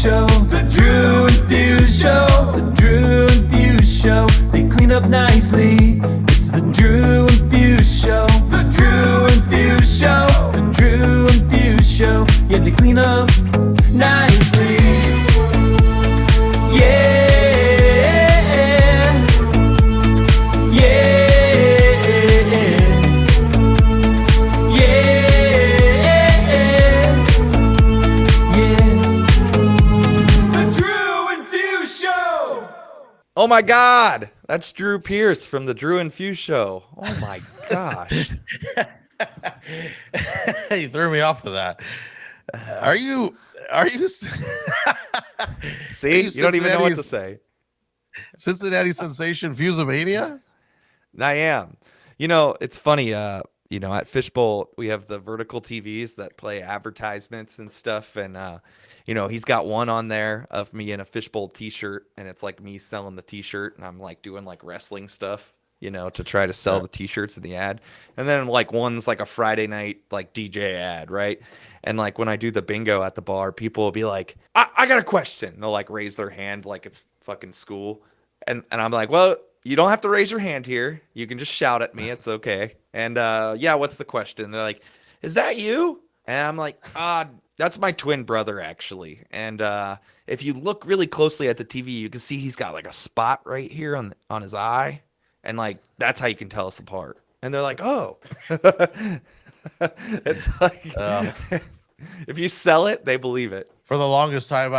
Show. The Drew and Fuse Show. The Drew and Fuse Show. They clean up nicely. It's the Drew and Fuse Show. The Drew and Fuse Show. The Drew and Fuse Show. Yeah, they clean up nicely. Yeah. Oh my God, that's Drew Pierce from the Drew and Fuse Show. Oh my gosh. You threw me off with that. Are you See, you don't even know what to say. Cincinnati sensation Fusemania? I am. You know, it's funny, you know, at Fishbowl, we have the vertical TVs that play advertisements and stuff. And, you know, he's got one on there of me in a Fishbowl t-shirt. And it's like me selling the t-shirt. And I'm like doing like wrestling stuff, you know, to try to sell the t-shirts in the ad. And then like one's like a Friday night, like DJ ad, right? And like when I do the bingo at the bar, people will be like, I got a question. They'll like raise their hand like it's fucking school. And I'm like, well, you don't have to raise your hand here. You can just shout at me. It's okay. And yeah, what's the question? They're like, is that you? And I'm like, that's my twin brother, actually. And if you look really closely at the TV, you can see he's got like a spot right here on his eye. And like, that's how you can tell us apart. And they're like, oh. It's like, if you sell it, they believe it. For the longest time,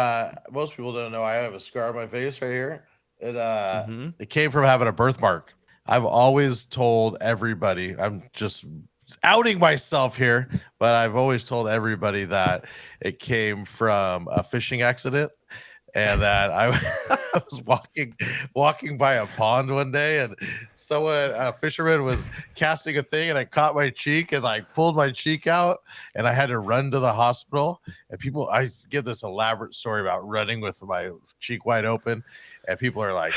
most people don't know I have a scar on my face right here. It came from having a birthmark. I've always told everybody, I'm just outing myself here, but I've always told everybody that it came from a fishing accident, and that I was walking by a pond one day, and a fisherman was casting a thing, and I caught my cheek and like pulled my cheek out, and I had to run to the hospital. And I give this elaborate story about running with my cheek wide open, and people are like,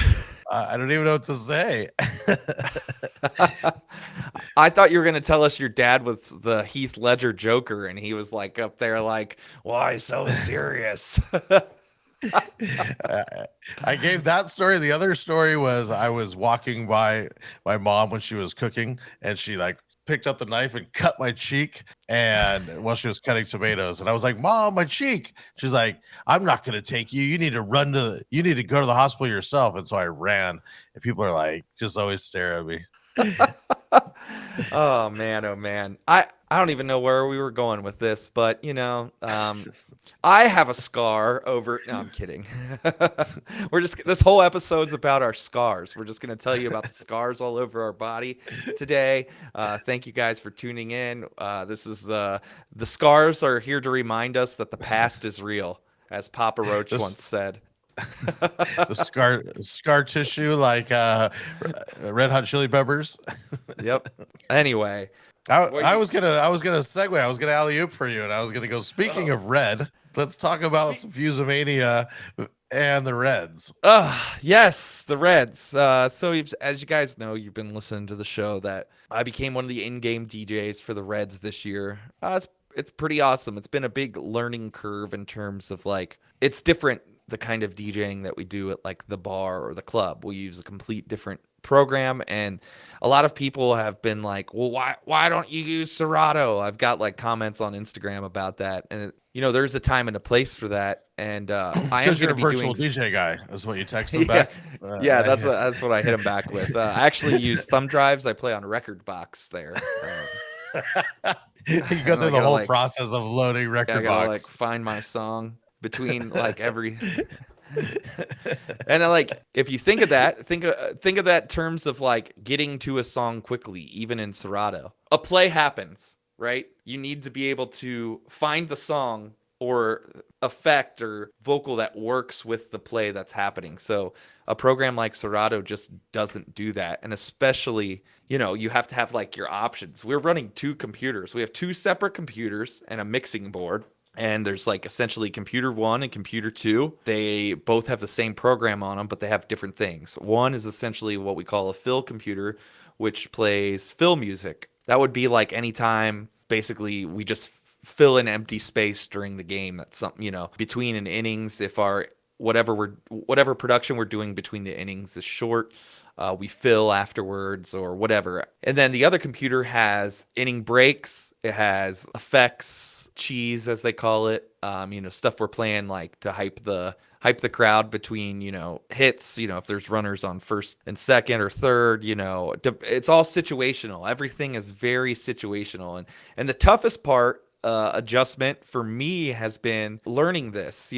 I don't even know what to say. I thought you were going to tell us your dad was the Heath Ledger Joker, and he was like up there like, why so serious? I gave that story. The other story was I was walking by my mom when she was cooking, and she like picked up the knife and cut my cheek, and while she was cutting tomatoes, and I was like, Mom, my cheek. She's like, I'm not going to take you. You need to go to the hospital yourself. And so I ran, and people are like, just always stare at me. Oh man. I don't even know where we were going with this, but you know, I have a scar over. No, I'm kidding. This whole episode's about our scars. We're just going to tell you about the scars all over our body today. Thank you guys for tuning in. This is the scars are here to remind us that the past is real, as Papa Roach once said. The scar tissue, like Red Hot Chili Peppers. Yep. Anyway, I was gonna segue. I was gonna alley-oop for you, and I was gonna go. Speaking of red, let's talk about some Fusemania and the Reds. Yes, the Reds. So as you guys know, you've been listening to the show, that I became one of the in-game DJs for the Reds this year. It's pretty awesome. It's been a big learning curve in terms of like, it's different, the kind of DJing that we do at like the bar or the club. We use a complete different program, and a lot of people have been like, well, why don't you use Serato? I've got like comments on Instagram about that, and you know, there's a time and a place for that. And I am you're a virtual DJ guy, is what you text them back. Yeah, that's what I hit him back with. I actually use thumb drives. I play on Record Box there. You go through the whole process of loading Record Box. Like find my song between like every. And then, like, if you think of that, think of that terms of like getting to a song quickly, even in Serato. A play happens, right? You need to be able to find the song or effect or vocal that works with the play that's happening. So a program like Serato just doesn't do that. And especially, you know, you have to have like your options. We're running two computers. We have two separate computers and a mixing board. And there's like essentially computer 1 and computer 2. They both have the same program on them, but they have different things. One is essentially what we call a fill computer, which plays fill music. That would be like anytime basically we just fill in empty space during the game. That's something, between an innings, if our whatever production we're doing between the innings is short, we fill afterwards or whatever. And then the other computer has inning breaks. It has effects, cheese as they call it. Stuff we're playing like to hype the crowd between, hits, if there's runners on first and second or third, it's all situational. Everything is very situational. And the toughest part, adjustment for me has been learning this,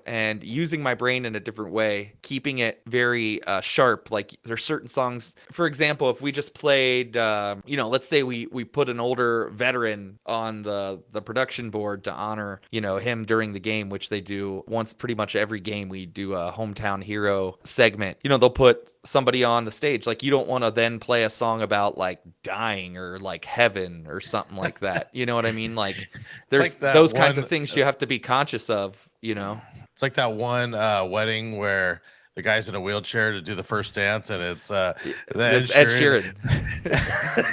and using my brain in a different way, keeping it very sharp. Like there's certain songs, for example, if we just played, let's say we put an older veteran on the production board to honor, him during the game, which they do once pretty much every game. We do a hometown hero segment. They'll put somebody on the stage. Like you don't want to then play a song about like dying or like heaven or something like that. You know what I mean? Like there's like those kinds of things you have to be conscious of, It's like that one wedding where the guy's in a wheelchair to do the first dance, and it's Ed Sheeran.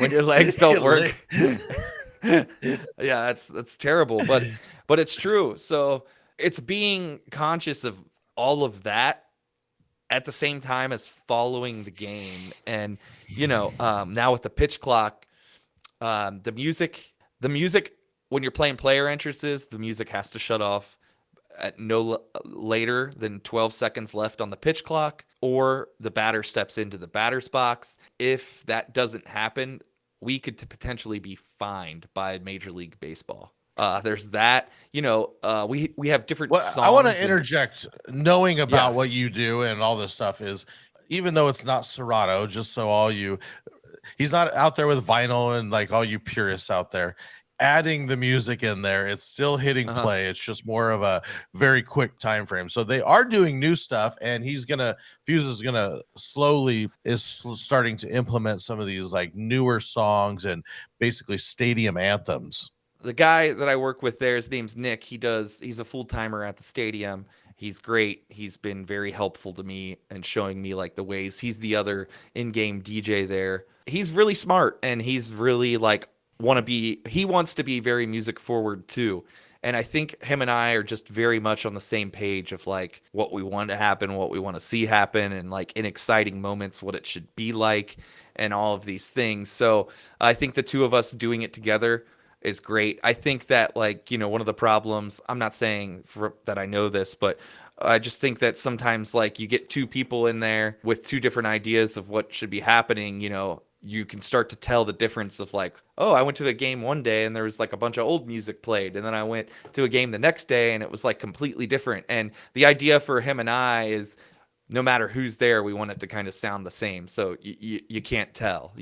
When your legs don't work. Yeah, that's terrible, but it's true. So it's being conscious of all of that at the same time as following the game. And now with the pitch clock, the music when you're playing player entrances, the music has to shut off at no later than 12 seconds left on the pitch clock, or the batter steps into the batter's box. If that doesn't happen, we could potentially be fined by Major League Baseball. There's that. We have different songs. I want to interject, knowing about what you do and all this stuff is, even though it's not Serato, just so he's not out there with vinyl and like all you purists out there. Adding the music in there, it's still hitting play. It's just more of a very quick time frame. So they are doing new stuff, and Fuse is gonna starting to implement some of these like newer songs and basically stadium anthems. The guy that I work with there, his name's Nick. He's a full-timer at the stadium. He's great. He's been very helpful to me and showing me like the ways. He's the other in-game DJ there. He's really smart, and he's really like he wants to be very music forward too. And I think him and I are just very much on the same page of like what we want to happen, what we want to see happen, and like in exciting moments, what it should be like, and all of these things. So I think the two of us doing it together is great. I think that like, one of the problems, I'm not saying that I know this, but I just think that sometimes like you get two people in there with two different ideas of what should be happening, you can start to tell the difference of like, oh, I went to the game one day and there was like a bunch of old music played. And then I went to a game the next day and it was like completely different. And the idea for him and I is no matter who's there, we want it to kind of sound the same. So you can't tell,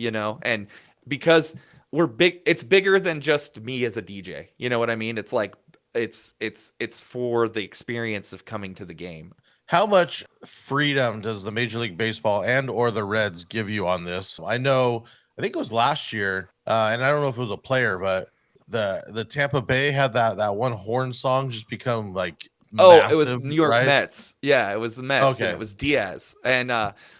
and because we're big, it's bigger than just me as a DJ. You know what I mean? It's like, it's for the experience of coming to the game. How much freedom does the Major League Baseball and or the Reds give you on this? I think it was last year, and I don't know if it was a player, but the Tampa Bay had that one horn song just become like massive, it was New York right? Mets. Yeah, it was the Mets. Okay. And it was Diaz. And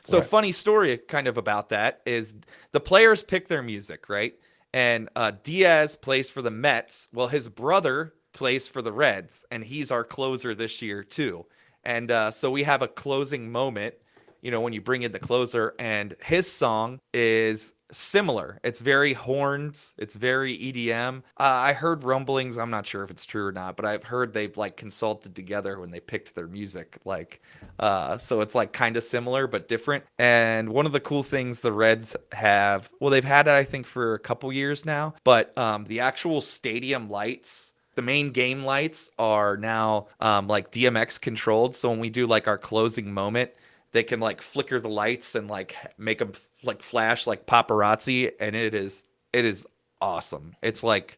so funny story kind of about that is the players pick their music, right? And Diaz plays for the Mets. Well, his brother plays for the Reds, and he's our closer this year too. And so we have a closing moment, when you bring in the closer, and his song is similar. It's very horns. It's very EDM. I heard rumblings. I'm not sure if it's true or not, but I've heard they've like consulted together when they picked their music. Like, so it's like kind of similar, but different. And one of the cool things the Reds have, well, they've had it, I think, for a couple years now, but the actual stadium lights, the main game lights are now like DMX controlled. So when we do like our closing moment, they can like flicker the lights and like make them like flash like paparazzi. And it is awesome. It's like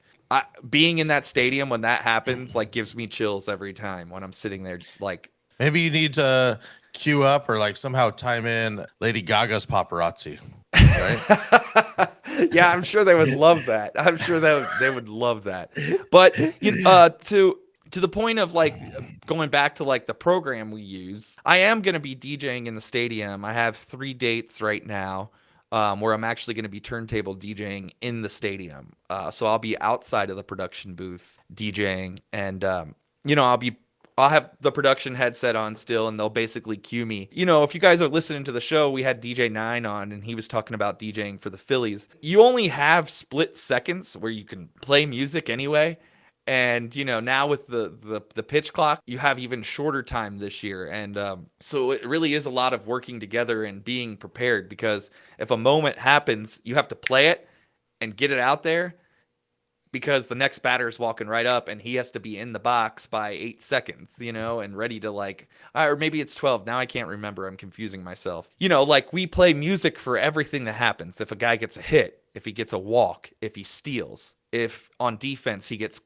being in that stadium when that happens, like gives me chills every time when I'm sitting there. Like maybe you need to queue up or like somehow time in Lady Gaga's paparazzi. Right? Yeah, I'm sure they would love that. I'm sure they would love that. But to the point of like going back to like the program we use, I am going to be DJing in the stadium. I have 3 dates right now. where I'm actually going to be turntable DJing in the stadium. So I'll be outside of the production booth DJing, and I'll have the production headset on still, and they'll basically cue me. If you guys are listening to the show, we had DJ Nine on, and he was talking about DJing for the Phillies. You only have split seconds where you can play music anyway. And now with the pitch clock, you have even shorter time this year, and so it really is a lot of working together and being prepared, because if a moment happens, you have to play it and get it out there, because the next batter is walking right up and he has to be in the box by 8 seconds, and ready to or maybe it's 12. Now I can't remember. I'm confusing myself. We play music for everything that happens. If a guy gets a hit, if he gets a walk, if he steals, if on defense he gets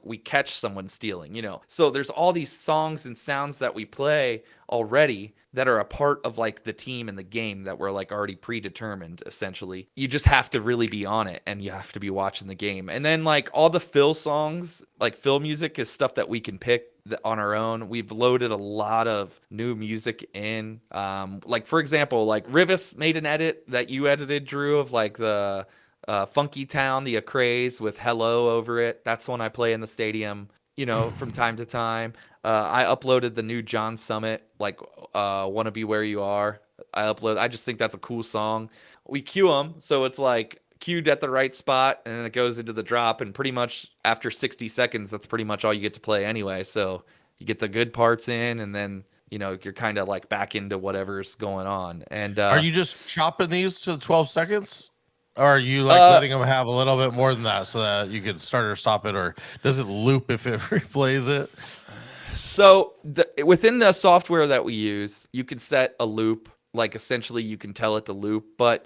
we catch someone stealing, So there's all these songs and sounds that we play already that are a part of the team and the game that were already predetermined. Essentially, you just have to really be on it, and you have to be watching the game. And then all the Phil songs, Phil music, is stuff that we can pick on our own. We've loaded a lot of new music in. For example, Rivis made an edit that you edited, Drew, of the Funky Town, the Craze with Hello over it. That's one I play in the stadium, from time to time. I uploaded the new John Summit, Wanna Be Where You Are. I just think that's a cool song. We cue them, so it's cued at the right spot, and then it goes into the drop, and pretty much after 60 seconds, that's pretty much all you get to play anyway. So you get the good parts in, and then you're kind of back into whatever's going on. And are you just chopping these to 12 seconds? Or are you letting them have a little bit more than that so that you can start or stop it, or does it loop if it replays it? So within the software that we use, you can set a loop. Essentially, you can tell it to loop, but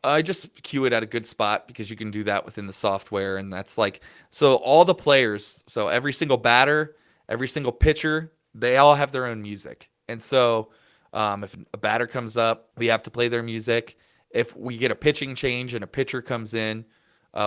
I just cue it at a good spot, because you can do that within the software. And that's so all the players, so every single batter, every single pitcher, they all have their own music. And so if a batter comes up, we have to play their music. If we get a pitching change and a pitcher comes in,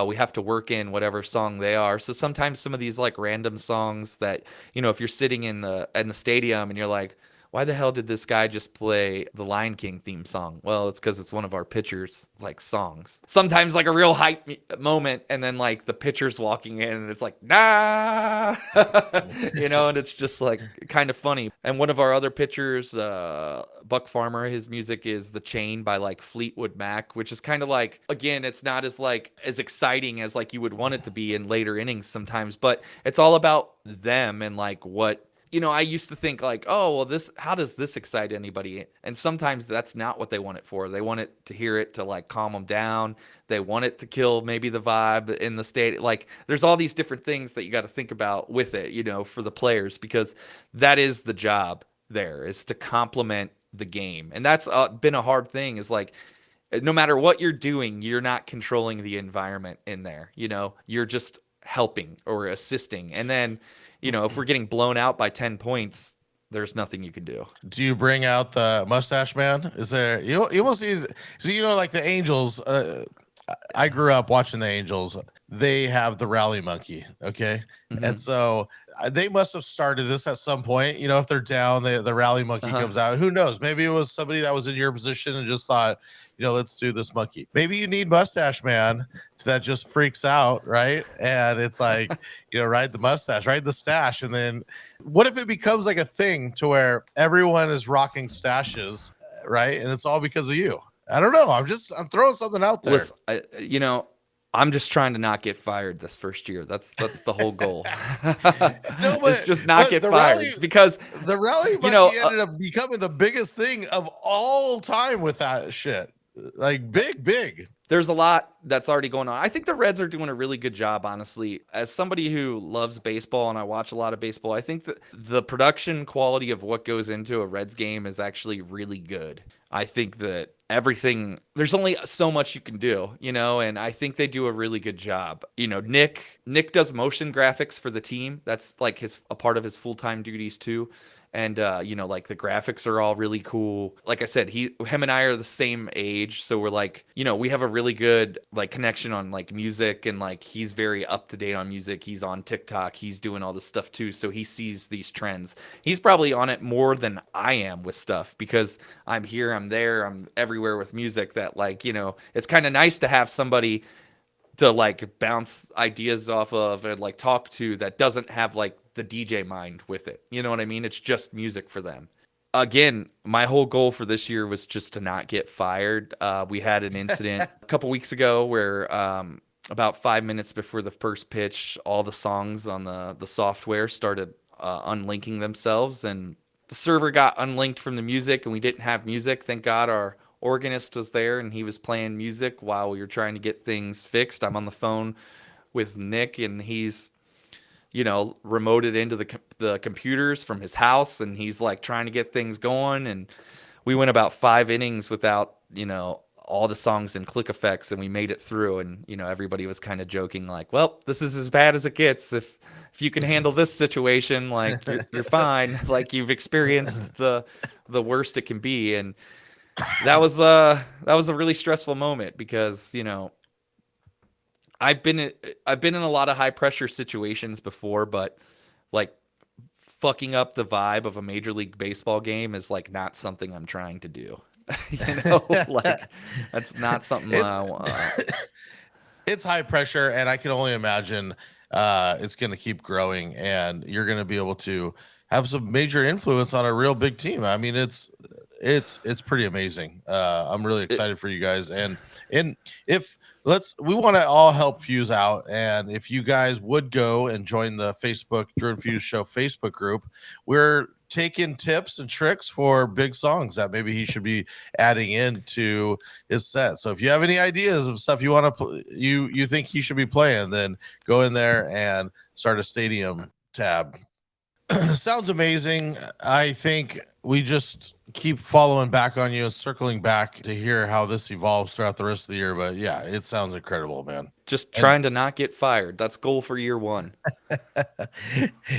we have to work in whatever song they are. So sometimes some of these random songs that, if you're sitting in the stadium and you're like, why the hell did this guy just play the Lion King theme song? Well, it's because it's one of our pitchers' songs. Sometimes a real hype moment, and then the pitcher's walking in and it's nah, and it's just kind of funny. And one of our other pitchers, Buck Farmer, his music is The Chain by Fleetwood Mac, which is kind of again, it's not as as exciting as you would want it to be in later innings sometimes, but it's all about them and what. I used to think oh, well, how does this excite anybody? And sometimes that's not what they want it for. They want it to hear it to calm them down. They want it to kill maybe the vibe in the state. There's all these different things that you got to think about with it, for the players, because that is the job there, is to complement the game. And that's been a hard thing, is no matter what you're doing, you're not controlling the environment in there. You're just helping or assisting. And then, if we're getting blown out by 10 points, there's nothing you can do. Do you bring out the mustache man? Is there, you almost see, so the Angels, I grew up watching the Angels. They have the rally monkey. Okay. Mm-hmm. And so they must have started this at some point. If they're down, the rally monkey comes out. Who knows? Maybe it was somebody that was in your position and just thought, let's do this monkey. Maybe you need mustache man that just freaks out, right? And it's ride the mustache, ride the stash. And then what if it becomes a thing to where everyone is rocking stashes, right? And it's all because of you. I don't know. I'm throwing something out there. Listen, I'm just trying to not get fired this first year. That's the whole goal. No, it's just not get fired, because the rally monkey ended up becoming the biggest thing of all time with that shit. Big. There's a lot that's already going on. I think the Reds are doing a really good job, honestly. As somebody who loves baseball and I watch a lot of baseball, I think that the production quality of what goes into a Reds game is actually really good. I think that there's only so much you can do, and I think they do a really good job. Nick does motion graphics for the team. That's a part of his full-time duties too. And like the graphics are all really cool. Like I said, him and I are the same age, so we're like, we have a really good like connection on like music, and like he's very up to date on music. He's on TikTok, he's doing all this stuff too, so he sees these trends. He's probably on it more than I am with stuff, because I'm here, I'm there, I'm everywhere with music. That like, it's kind of nice to have somebody to like bounce ideas off of and like talk to that doesn't have like the DJ mind with it. You know what I mean? It's just music for them. Again, my whole goal for this year was just to not get fired. We had an incident a couple weeks ago where about 5 minutes before the first pitch, all the songs on the software started unlinking themselves, and the server got unlinked from the music, and we didn't have music. Thank God our organist was there, and he was playing music while we were trying to get things fixed. I'm on the phone with Nick, and he's remoted into the computers from his house, and he's like trying to get things going. And we went about 5 innings without all the songs and click effects, and we made it through. And everybody was kind of joking like, well, this is as bad as it gets. If you can handle this situation, like you're fine. Like you've experienced the worst it can be. And that was a really stressful moment, because I've been in a lot of high pressure situations before, but like fucking up the vibe of a Major League Baseball game is like not something I'm trying to do. Like that's not something it's high pressure, and I can only imagine it's going to keep growing, and you're going to be able to have some major influence on a real big team. I mean, it's pretty amazing. I'm really excited for you guys, and if we want to all help Fuse out, and if you guys would go and join the Facebook Drew and Fuse Show Facebook group, we're taking tips and tricks for big songs that maybe he should be adding into his set. So if you have any ideas of stuff you want to you think he should be playing, then go in there and start a stadium tab. Sounds amazing. I think we just keep following back on you and circling back to hear how this evolves throughout the rest of the year. But yeah, it sounds incredible, man. Just trying to not get fired. That's goal for year one.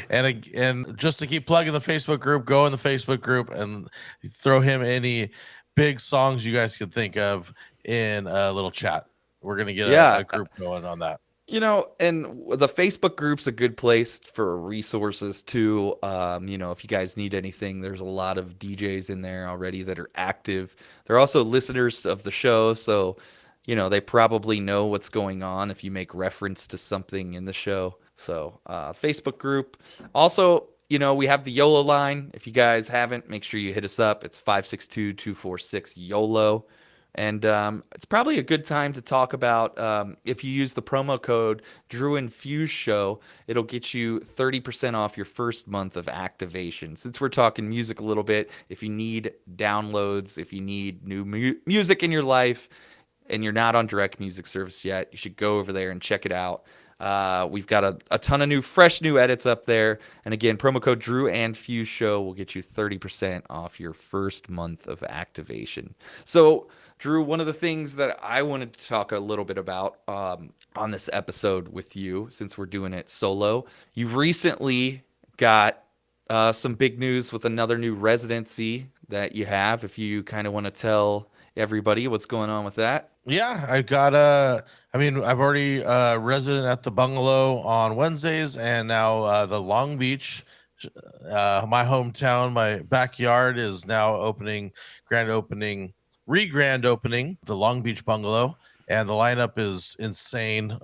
and just to keep plugging the Facebook group, go in the Facebook group and throw him any big songs you guys could think of in a little chat. We're gonna get a group going on that. And the Facebook group's a good place for resources too. If you guys need anything, there's a lot of DJs in there already that are active. They're also listeners of the show, so they probably know what's going on if you make reference to something in the show. So Facebook group. Also, we have the YOLO line. If you guys haven't, make sure you hit us up. It's 562-246-YOLO. And it's probably a good time to talk about if you use the promo code Drew and Fuse Show, it'll get you 30% off your first month of activation. Since we're talking music a little bit, if you need downloads, if you need new music in your life, and you're not on direct music service yet, you should go over there and check it out. We've got a ton of fresh new edits up there. And again, promo code Drew and Fuse Show will get you 30% off your first month of activation. So, Drew, one of the things that I wanted to talk a little bit about on this episode with you, since we're doing it solo, you've recently got some big news with another new residency that you have. If you kind of want to tell everybody what's going on with that. Yeah, I've already resident at the bungalow on Wednesdays, and now the Long Beach, my hometown, my backyard is now grand opening, the Long Beach bungalow, and the lineup is insane.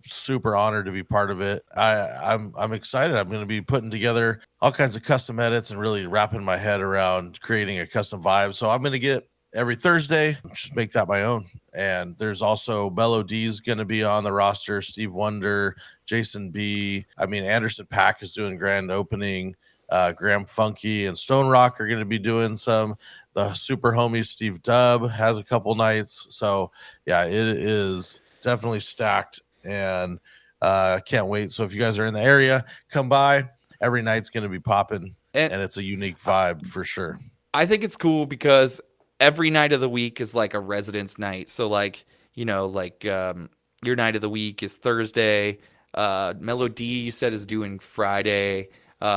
Super honored to be part of it. I'm excited. I'm going to be putting together all kinds of custom edits and really wrapping my head around creating a custom vibe. So I'm going to get every Thursday, just make that my own. And there's also Mellow D's going to be on the roster, Steve Wonder, Jason B. Anderson Paak is doing grand opening. Graham Funky and Stone Rock are going to be doing some. The super homies Steve Dubb has a couple nights. So yeah, it is definitely stacked, and can't wait. So if you guys are in the area, come by. Every night's going to be popping, and it's a unique vibe for sure. I think it's cool because every night of the week is like a residence night. So your night of the week is Thursday. Melody, you said, is doing Friday.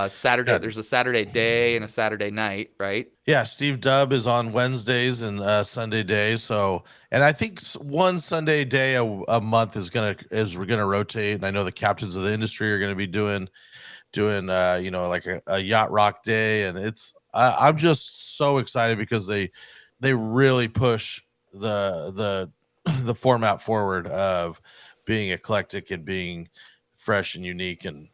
Saturday, Yeah. there's a Saturday day and a Saturday night, right? Yeah, Steve Dubb is on Wednesdays and Sunday days. So, and I think one Sunday day a month we're gonna rotate. And I know the captains of the industry are gonna be doing like a yacht rock day, and I'm just so excited because they really push the the format forward of being eclectic and being fresh and unique. And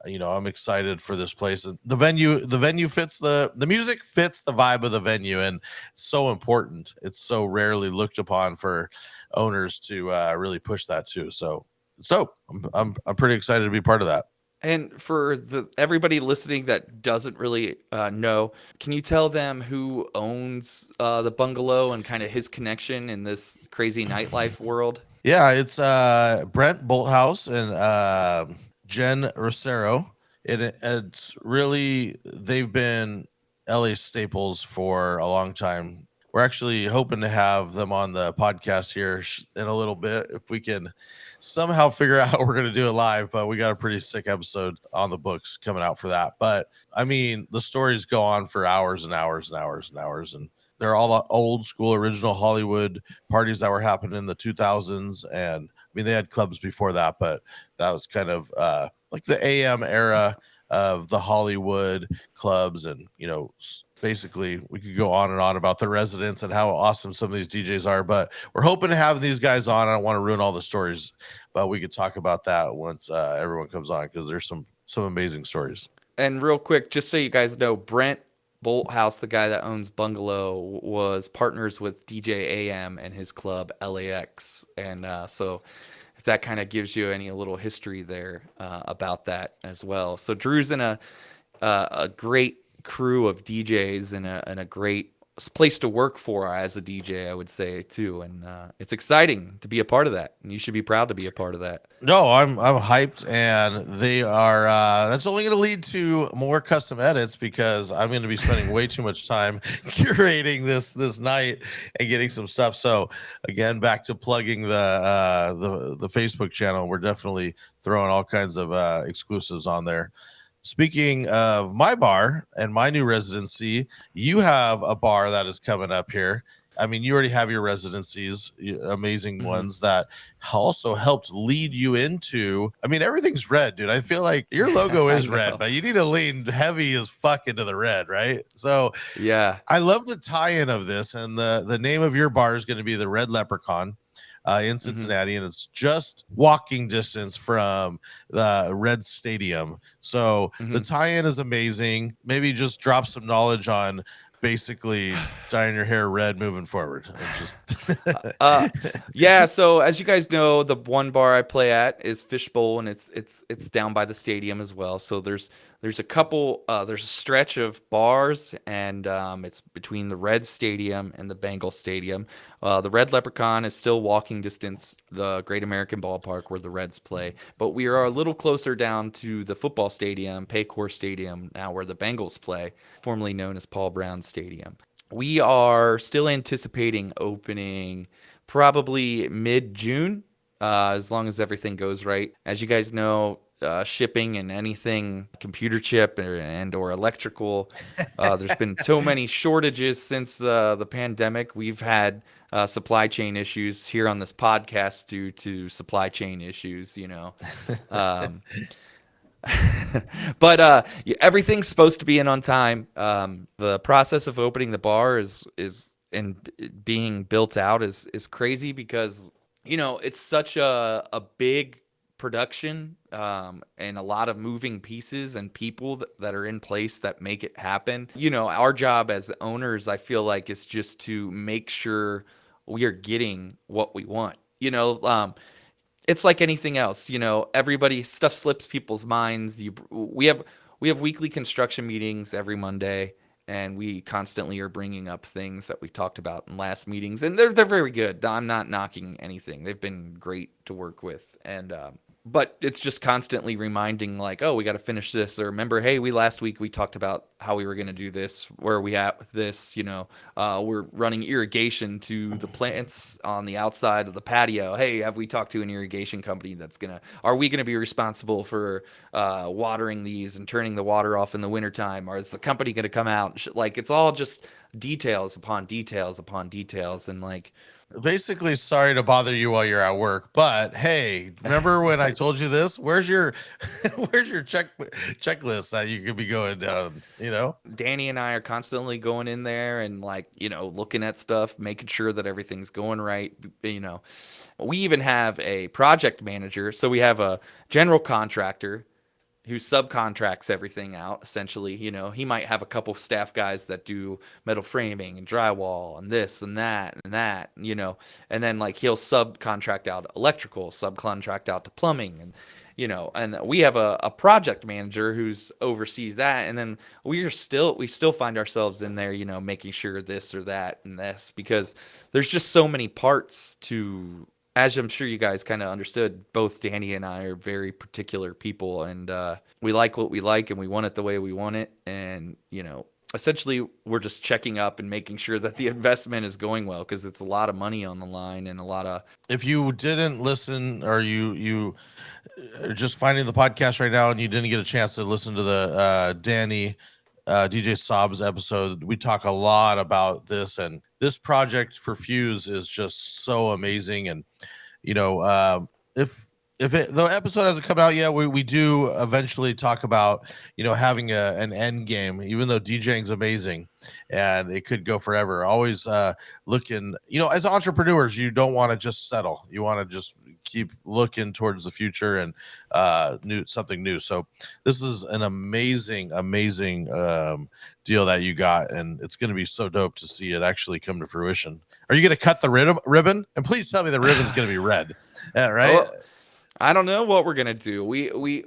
I'm excited for this place. And the venue fits the music fits the vibe of the venue, and it's so important. It's so rarely looked upon for owners to really push that too. So I'm pretty excited to be part of that. And for everybody listening that doesn't really know, can you tell them who owns the bungalow and kind of his connection in this crazy nightlife world? Yeah, it's Brent Bolthouse and Jen Rosero. It's really, they've been LA staples for a long time. We're actually hoping to have them on the podcast here in a little bit if we can somehow figure out how we're going to do it live. But we got a pretty sick episode on the books coming out for that. But I mean, the stories go on for hours and hours and hours and hours, and they're all old school original Hollywood parties that were happening in the 2000s. And I mean, they had clubs before that, but that was kind of like the AM era of the Hollywood clubs. And basically we could go on and on about the Residents and how awesome some of these DJs are, but we're hoping to have these guys on. I don't want to ruin all the stories, but we could talk about that once everyone comes on, because there's some amazing stories. And real quick, just so you guys know, Brent Bolthouse, the guy that owns Bungalow, was partners with DJ AM and his club LAX. And so if that kind of gives you a little history there about that as well. So Drew's in a great crew of DJs and a great place to work for as a DJ, I would say too. And it's exciting to be a part of that. And you should be proud to be a part of that. No, I'm hyped, and they are. That's only going to lead to more custom edits, because I'm going to be spending way too much time curating this night and getting some stuff. So again, back to plugging the Facebook channel. We're definitely throwing all kinds of exclusives on there. Speaking of my bar and my new residency, you have a bar that is coming up here. I mean, you already have your residencies, amazing ones that also helped lead you into. I mean, everything's red, dude. I feel like your logo is red, but you need to lean heavy as fuck into the red, right? So, Yeah. I love the tie-in of this, and the name of your bar is going to be the Red Leprechaun in Cincinnati, and it's just walking distance from the Red Stadium. So the tie-in is amazing. Maybe just drop some knowledge on basically dyeing your hair red moving forward. Yeah, so as you guys know, the one bar I play at is Fishbowl, and it's down by the stadium as well. So there's a couple there's a stretch of bars, and it's between the Red Stadium and the Bengal Stadium. The Red Leprechaun is still walking distance, the Great American Ballpark where the Reds play, but we are a little closer down to the football stadium, Paycor Stadium, now where the Bengals play, formerly known as Paul Brown Stadium. We are still anticipating opening probably mid-June, as long as everything goes right. As you guys know, shipping and anything computer chip or electrical, there's been so many shortages since the pandemic. We've had supply chain issues here on this podcast due to supply chain issues, But everything's supposed to be in on time. The process of opening the bar is and being built out is crazy, because it's such a big production, and a lot of moving pieces and people that are in place that make it happen. Our job as owners, I feel like, is just to make sure we are getting what we want. It's like anything else, everybody, stuff slips people's minds. We have weekly construction meetings every Monday, and we constantly are bringing up things that we talked about in last meetings, and they're very good. I'm not knocking anything. They've been great to work with. And but it's just constantly reminding like, oh, we got to finish this, or remember, hey, last week we talked about how we were going to do this, where are we at with this, we're running irrigation to the plants on the outside of the patio. Hey, have we talked to an irrigation company are we going to be responsible for watering these and turning the water off in the wintertime, or is the company going to come out? Like, it's all just details upon details upon details, and like, Basically, sorry to bother you while you're at work, but hey, remember when I told you this? Where's your where's your checklist that you could be going down, Danny and I are constantly going in there and like, looking at stuff, making sure that everything's going right. We even have a project manager. So we have a general contractor who subcontracts everything out. Essentially, he might have a couple of staff guys that do metal framing and drywall and this and that, and then like he'll subcontract out electrical, subcontract out to plumbing, and we have a project manager who's oversees that, and then we still find ourselves in there, making sure this or that and this, because there's just so many parts to, as I'm sure you guys kind of understood, both Danny and I are very particular people, and we like what we like, and we want it the way we want it. And, essentially we're just checking up and making sure that the investment is going well, because it's a lot of money on the line and a lot of... If you didn't listen, or you are just finding the podcast right now and you didn't get a chance to listen to the Danny DJ Sob's episode, we talk a lot about this, and this project for Fuse is just so amazing. And if the episode hasn't come out yet, we do eventually talk about having an end game, even though DJing's amazing and it could go forever. Always looking, as entrepreneurs, you don't want to just settle. You want to just keep looking towards the future and something new. So this is an amazing deal that you got, and it's going to be so dope to see it actually come to fruition. Are you going to cut the ribbon? And please tell me the ribbon's going to be red. Yeah, right. Well, I don't know what we're gonna do. We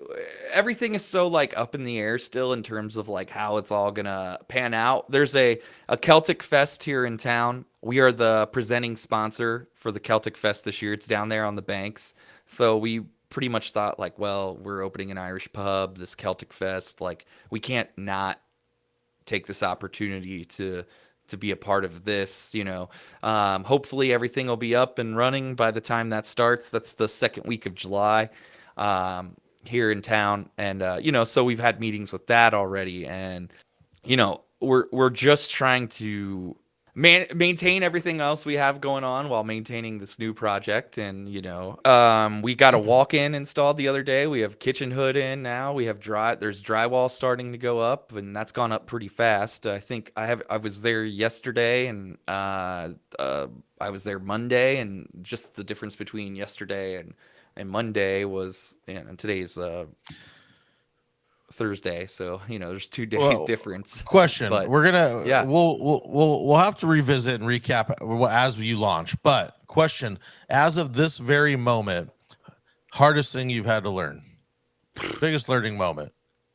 everything is so like up in the air still in terms of like how it's all gonna pan out. There's a Celtic Fest here in town. We are the presenting sponsor for the Celtic Fest this year. It's down there on the banks. So we pretty much thought like, well, we're opening an Irish pub, this Celtic Fest. Like, we can't not take this opportunity to be a part of this. Hopefully everything will be up and running by the time that starts. That's the second week of July here in town. And, so we've had meetings with that already. And, we're just trying to maintain everything else we have going on while maintaining this new project. And, we got a walk-in installed the other day. We have kitchen hood in now. We have there's drywall starting to go up, and that's gone up pretty fast. I think I was there yesterday, and I was there Monday, and just the difference between yesterday and Monday was, and today's Thursday, so there's 2 days difference. Question: but we're gonna we'll have to revisit and recap as you launch. But question: as of this very moment, hardest thing you've had to learn, biggest learning moment?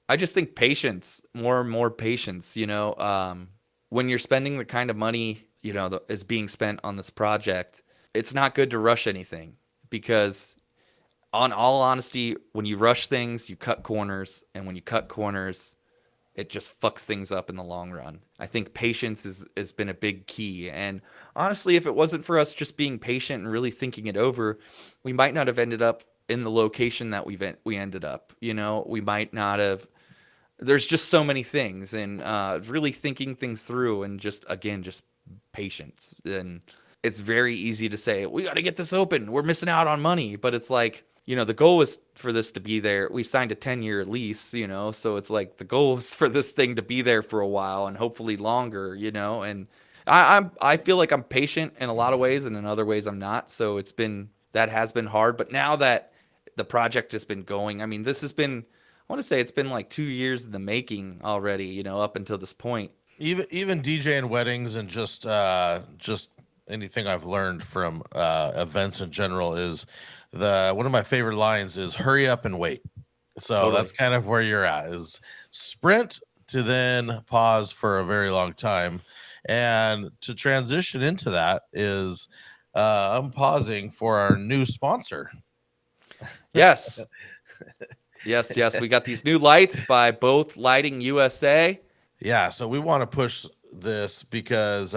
I just think patience, more and more patience. When you're spending the kind of money that is being spent on this project, it's not good to rush anything, because on all honesty, when you rush things, you cut corners, and when you cut corners, it just fucks things up in the long run. I think patience has been a big key. And honestly, if it wasn't for us just being patient and really thinking it over, we might not have ended up in the location that we ended up. We might not have. There's just so many things, and really thinking things through, and just patience. And it's very easy to say, we got to get this open, we're missing out on money. But it's like, the goal is for this to be there. We signed a 10-year lease, so it's like the goal is for this thing to be there for a while, and hopefully longer, and I feel like I'm patient in a lot of ways, and in other ways I'm not. So that has been hard. But now that the project has been going, I mean, this has been, I want to say it's been like 2 years in the making already, up until this point. Even DJing weddings, and just anything I've learned from events in general, is one of my favorite lines is hurry up and wait. So totally. That's kind of where you're at, is sprint to then pause for a very long time. And to transition into that is I'm pausing for our new sponsor. Yes. Yes. We got these new lights by Both Lighting USA. Yeah, so we want to push this because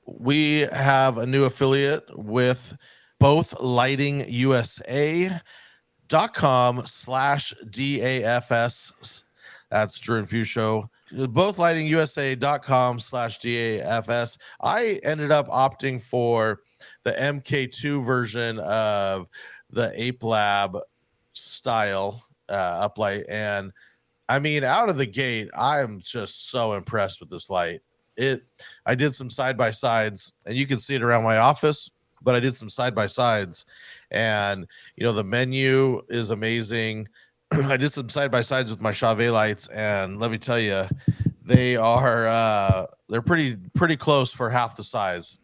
we have a new affiliate with Both Lighting USA.com/DAFS. That's Drew and Few Show. Both Lighting USA.com/DAFS. I ended up opting for the MK2 version of the Ape Lab style uplight, and I mean, out of the gate, I am just so impressed with this light. I did some side by sides, and you can see it around my office. But I did some side by sides, and the menu is amazing. I did some side by sides with my Chauvet lights, and let me tell you, they're pretty close for half the size.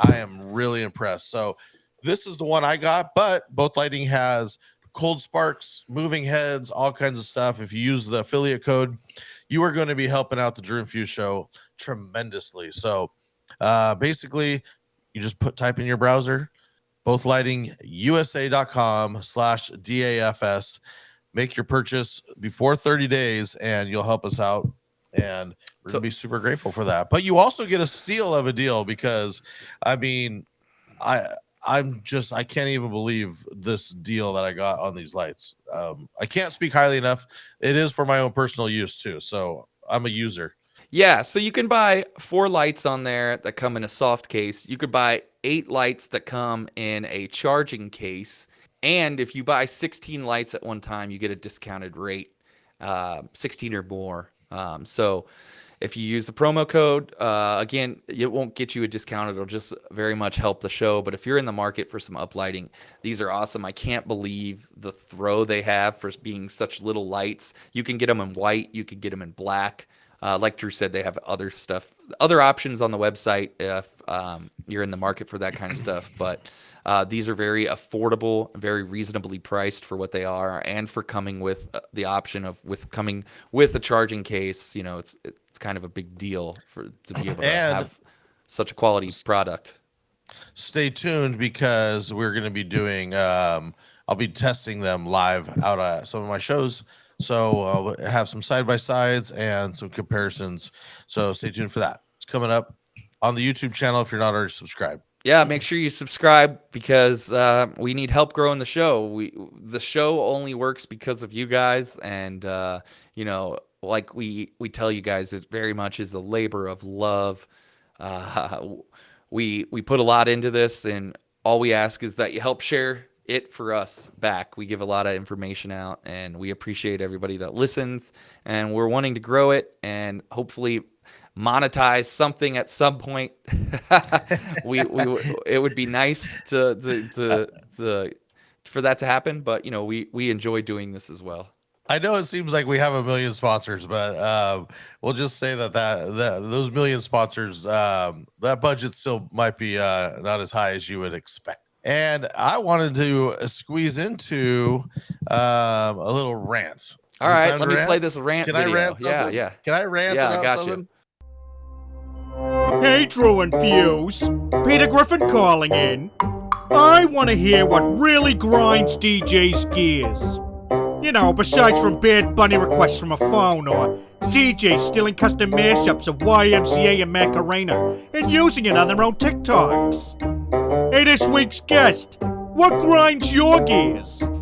I am really impressed. So this is the one I got, but Both Lighting has cold sparks, moving heads, all kinds of stuff. If you use the affiliate code, you are going to be helping out the Drew and Few Show tremendously. So basically, you just type in your browser, bothlightingusa.com/DAFS. Make your purchase before 30 days, and you'll help us out. And we're going to be super grateful for that. But you also get a steal of a deal because, I mean, I can't even believe this deal that I got on these lights. I can't speak highly enough. It is for my own personal use too. So I'm a user. Yeah. So you can buy 4 lights on there that come in a soft case. You could buy 8 lights that come in a charging case. And if you buy 16 lights at one time, you get a discounted rate, 16 or more. So if you use the promo code, again, it won't get you a discount. It'll just very much help the show. But if you're in the market for some uplighting, these are awesome. I can't believe the throw they have for being such little lights. You can get them in white. You can get them in black. Like Drew said, they have other stuff, other options on the website if you're in the market for that kind of stuff. But these are very affordable, very reasonably priced for what they are, and for coming with the option of coming with a charging case. It's kind of a big deal to be able to have such a quality product. Stay tuned because we're going to be doing. I'll be testing them live out at some of my shows. So we'll have some side by sides and some comparisons. So stay tuned for that. It's coming up on the YouTube channel if you're not already subscribed. Yeah, make sure you subscribe because we need help growing the show. The show only works because of you guys, and like we tell you guys, it very much is a labor of love. We put a lot into this, and all we ask is that you help share it for us back. We give a lot of information out, and we appreciate everybody that listens, and we're wanting to grow it and hopefully monetize something at some point. It would be nice to for that to happen, but we enjoy doing this as well. I know it seems like we have a million sponsors, but we'll just say that those million sponsors, that budget still might be not as high as you would expect. And I wanted to squeeze into a little rant. All right, let me play this rant Can video. I rant something? Yeah. Can I rant about something? Hey, Drew and Fuse. Peter Griffin calling in. I want to hear what really grinds DJ's gears. Besides from Bad Bunny requests from a phone or DJs stealing custom mashups of YMCA and Macarena and using it on their own TikToks. Hey, this week's guest, what grinds your gears? All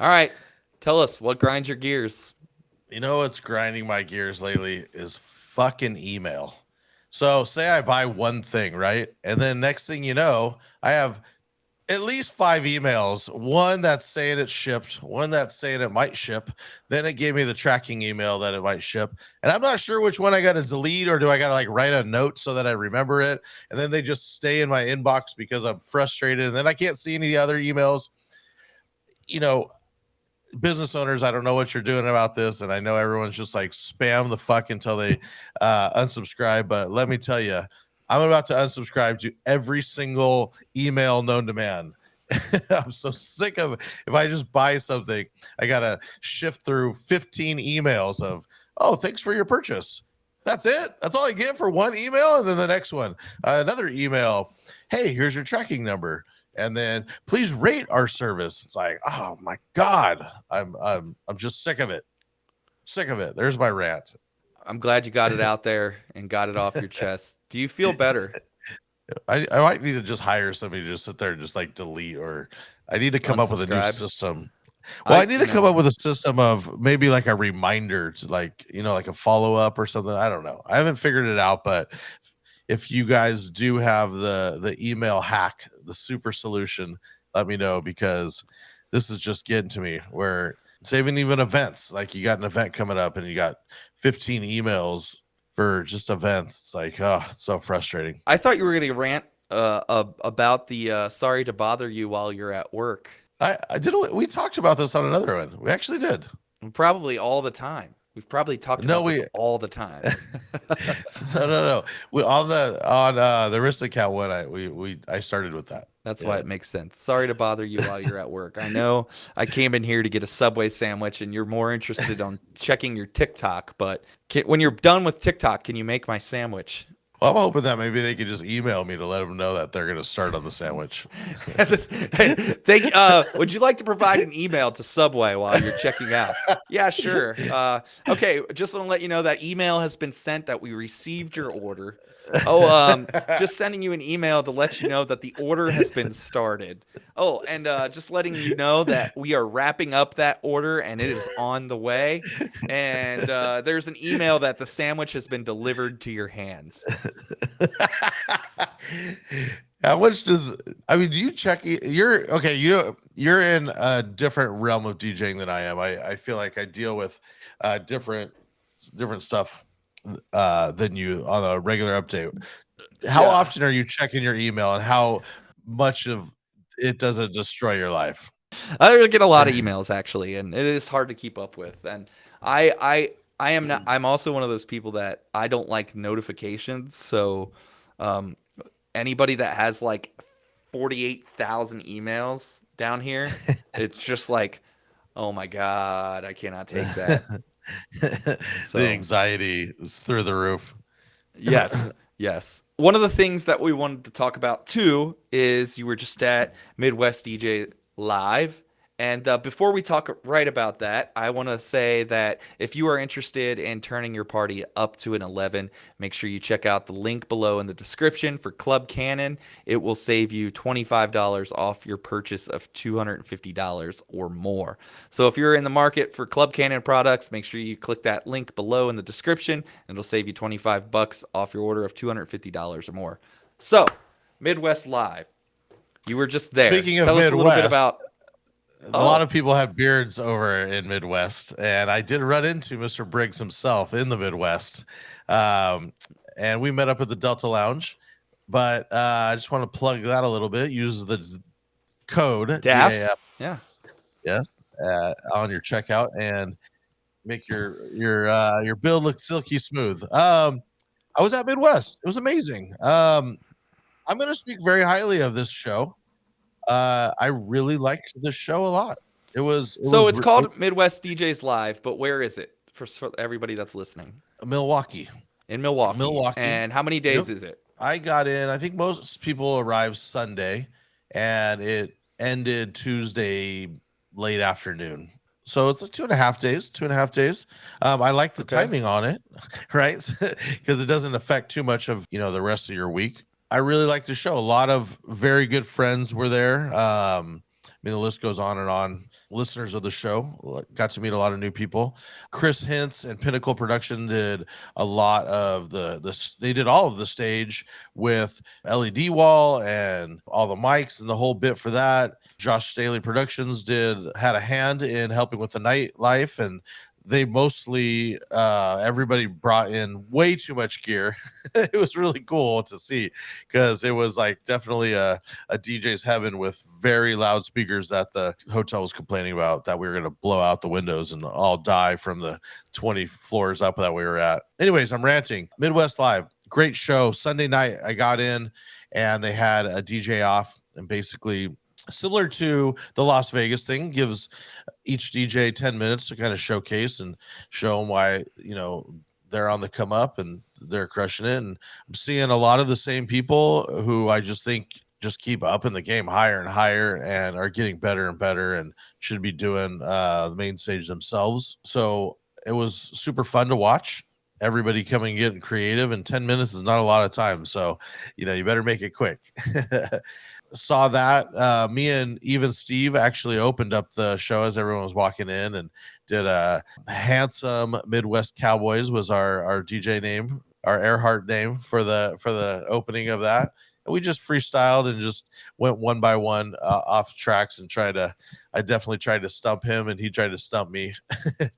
right, tell us what grinds your gears. What's grinding my gears lately is fucking email. So say I buy one thing, right? And then next thing you know, I have at least 5 emails. One that's saying it's shipped, one that's saying it might ship. Then it gave me the tracking email that it might ship. And I'm not sure which one I got to delete, or do I got to write a note so that I remember it? And then they just stay in my inbox because I'm frustrated. And then I can't see any other emails. Business owners, I don't know what you're doing about this. And I know everyone's just spam the fuck until they unsubscribe. But let me tell you, I'm about to unsubscribe to every single email known to man. I'm so sick of if I just buy something, I got to shift through 15 emails of, oh, thanks for your purchase. That's it. That's all I get for one email. And then the next one, another email. Hey, here's your tracking number. And then please rate our service. It's like, oh my God, I'm just sick of it. Sick of it. There's my rant. I'm glad you got it out there and got it off your chest. Do you feel better? I might need to just hire somebody to just sit there and just like delete, or I need to come up with a new Unsubscribe? system. Well, I need to come up with a system of maybe like a reminder to like, like a follow up or something. I don't know. I haven't figured it out, but if you guys do have the email hack, the super solution, let me know, because this is just getting to me where saving even events, like you got an event coming up and you got 15 emails for just events. It's like, oh, it's so frustrating. I thought you were going to rant about the sorry to bother you while you're at work. I did. We talked about this on another one. We actually did. Probably all the time. We've probably talked about this all the time. No. We on the wrist account one. I started with that. That's why it makes sense. Sorry to bother you while you're at work. I know I came in here to get a Subway sandwich, and you're more interested on checking your TikTok. But when you're done with TikTok, can you make my sandwich? Well, I'm hoping that maybe they could just email me to let them know that they're going to start on the sandwich. Would you like to provide an email to Subway while you're checking out? Yeah, sure. Okay, just want to let you know that email has been sent, that we received your order. Just sending you an email to let you know that the order has been started. Oh, and just letting you know that we are wrapping up that order and it is on the way. And there's an email that the sandwich has been delivered to your hands. How much do you check? You're okay. You're in a different realm of DJing than I am. I feel like I deal with different stuff than you on a regular update. How often are you checking your email, and how much of it does it destroy your life? I get a lot of emails actually, and it is hard to keep up with. And I'm also one of those people that I don't like notifications. So anybody that has like 48,000 emails down here, it's just like, oh my God, I cannot take that. So, the anxiety is through the roof. Yes. One of the things that we wanted to talk about too is you were just at Midwest DJ Live. And before we talk right about that, I want to say that if you are interested in turning your party up to an 11, make sure you check out the link below in the description for Club Cannon. It will save you $25 off your purchase of $250 or more. So if you're in the market for Club Cannon products, make sure you click that link below in the description, and it'll save you $25 off your order of $250 or more. So, Midwest Live. You were just there. Speaking of Tell us Midwest, a little bit about... A lot of people have beards over in Midwest, and I did run into Mr. Briggs himself in the Midwest, and we met up at the Delta Lounge. But I just want to plug that a little bit. Use the code DAFS, yes, on your checkout, and make your build look silky smooth. I was at Midwest. It was amazing. I'm going to speak very highly of this show. I really liked the show a lot. It's called Midwest DJs Live, but where is it for everybody that's listening? Milwaukee. In Milwaukee. And how many days is it? I got in. I think most people arrived Sunday, and it ended Tuesday late afternoon. So it's like 2.5 days. I like the timing on it, right? Because it doesn't affect too much of the rest of your week. I really liked the show. A lot of very good friends were there. The list goes on and on. Listeners of the show got to meet a lot of new people. Chris Hintz and Pinnacle Production did a lot of they did all of the stage with LED wall and all the mics and the whole bit for that. Josh Staley Productions had a hand in helping with the nightlife, and they mostly everybody brought in way too much gear. It was really cool to see, because it was like definitely a DJ's heaven with very loud speakers that the hotel was complaining about that we were going to blow out the windows and all die from the 20 floors up that we were at. Anyways, I'm ranting. Midwest Live, great show. Sunday night I got in and they had a DJ off, and basically similar to the Las Vegas thing, gives each DJ 10 minutes to kind of showcase and show them why, they're on the come up and they're crushing it. And I'm seeing a lot of the same people who I just think just keep upping the game higher and higher and are getting better and better and should be doing the main stage themselves. So it was super fun to watch. Everybody coming and getting creative, and 10 minutes is not a lot of time. So, you better make it quick. Saw that. Me and even Steve actually opened up the show as everyone was walking in and did a Handsome Midwest Cowboys was our DJ name, our Earhart name for the opening of that. And we just freestyled and just went one by one off tracks and I definitely tried to stump him and he tried to stump me,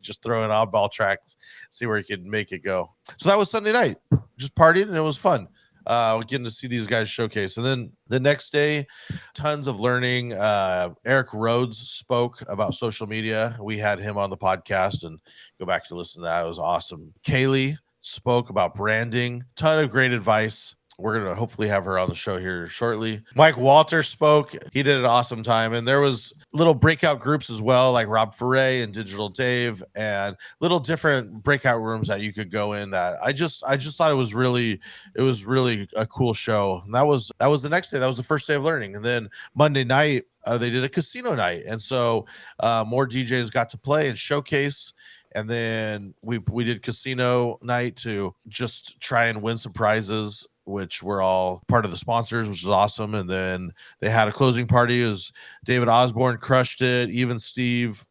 just throwing oddball tracks, see where he could make it go. So that was Sunday night, just partied and it was fun. Getting to see these guys showcase. And then the next day, tons of learning. Eric Rhodes spoke about social media. We had him on the podcast and go back to listen to that. It was awesome. Kaylee spoke about branding. Ton of great advice. We're going to hopefully have her on the show here shortly. Mike Walter spoke. He did an awesome time. And there was little breakout groups as well, like Rob Foray and Digital Dave, and little different breakout rooms that you could go in that I just thought it was really a cool show. And that was the next day. That was the first day of learning. And then Monday night, they did a casino night. And so more DJs got to play and showcase. And then we did casino night to just try and win some prizes, which were all part of the sponsors, which is awesome. And then they had a closing party. It was David Osborne crushed it. Even Steve,